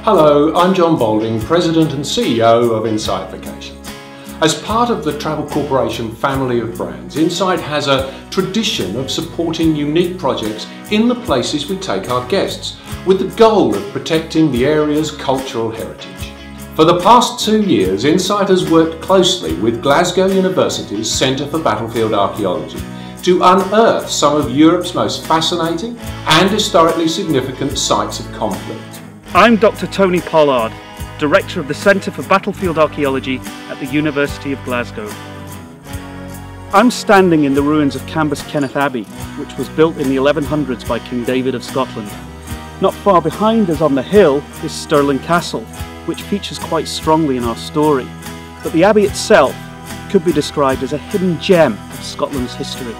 Hello, I'm John Boulding, President and CEO of Insight Vacations. As part of the Travel Corporation family of brands, Insight has a tradition of supporting unique projects in the places we take our guests, with the goal of protecting the area's cultural heritage. For the past 2 years, Insight has worked closely with Glasgow University's Centre for Battlefield Archaeology to unearth some of Europe's most fascinating and historically significant sites of conflict. I'm Dr. Tony Pollard, Director of the Centre for Battlefield Archaeology at the University of Glasgow. I'm standing in the ruins of Cambuskenneth Abbey, which was built in the 1100s by King David of Scotland. Not far behind us on the hill is Stirling Castle, which features quite strongly in our story. But the abbey itself could be described as a hidden gem of Scotland's history.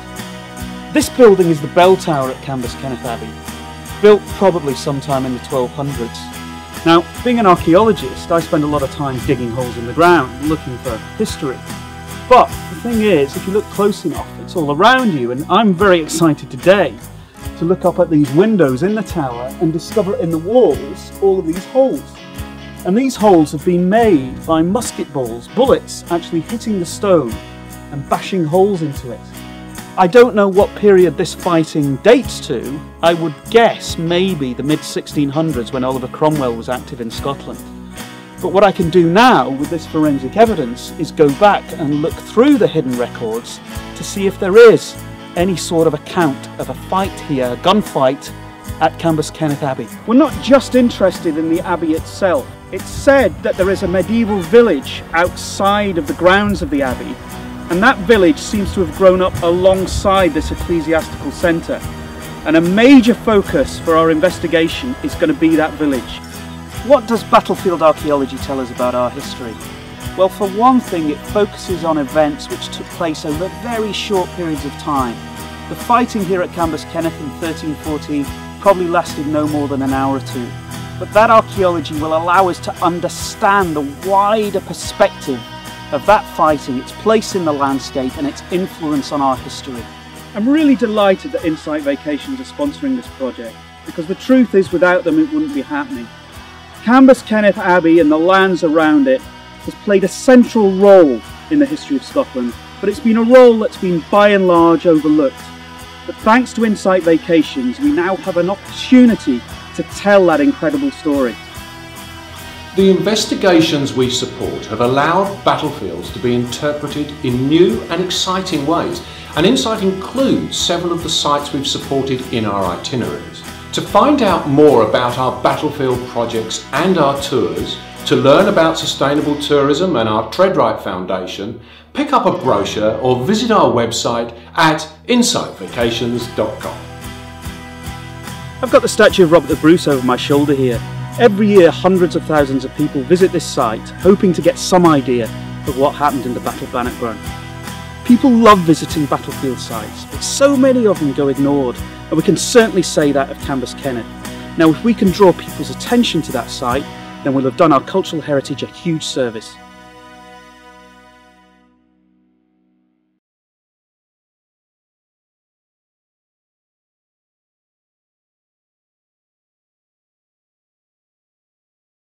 This building is the bell tower at Cambuskenneth Abbey, built probably sometime in the 1200s. Now, being an archaeologist, I spend a lot of time digging holes in the ground, looking for history. But the thing is, if you look close enough, it's all around you, and I'm very excited today to look up at these windows in the tower and discover in the walls all of these holes. And these holes have been made by musket balls, bullets actually hitting the stone and bashing holes into it. I don't know what period this fighting dates to. I would guess maybe the mid-1600s when Oliver Cromwell was active in Scotland. But what I can do now with this forensic evidence is go back and look through the hidden records to see if there is any sort of account of a fight here, a gunfight at Cambuskenneth Abbey. We're not just interested in the abbey itself. It's said that there is a medieval village outside of the grounds of the abbey, and that village seems to have grown up alongside this ecclesiastical centre. And a major focus for our investigation is going to be that village. What does Battlefield Archaeology tell us about our history? Well, for one thing, it focuses on events which took place over very short periods of time. The fighting here at Cambuskenneth in 1314 probably lasted no more than an hour or two. But that archaeology will allow us to understand the wider perspective of that fighting, its place in the landscape and its influence on our history. I'm really delighted that Insight Vacations are sponsoring this project, because the truth is without them it wouldn't be happening. Cambuskenneth Abbey and the lands around it has played a central role in the history of Scotland, but it's been a role that's been by and large overlooked. But thanks to Insight Vacations, we now have an opportunity to tell that incredible story. The investigations we support have allowed battlefields to be interpreted in new and exciting ways, and Insight includes several of the sites we've supported in our itineraries. To find out more about our battlefield projects and our tours, to learn about sustainable tourism and our Tread Right Foundation, pick up a brochure or visit our website at insightvacations.com. I've got the statue of Robert the Bruce over my shoulder here. Every year, hundreds of thousands of people visit this site, hoping to get some idea of what happened in the Battle of Bannockburn. People love visiting battlefield sites, but so many of them go ignored, and we can certainly say that of Cambuskenneth. Now, if we can draw people's attention to that site, then we'll have done our cultural heritage a huge service.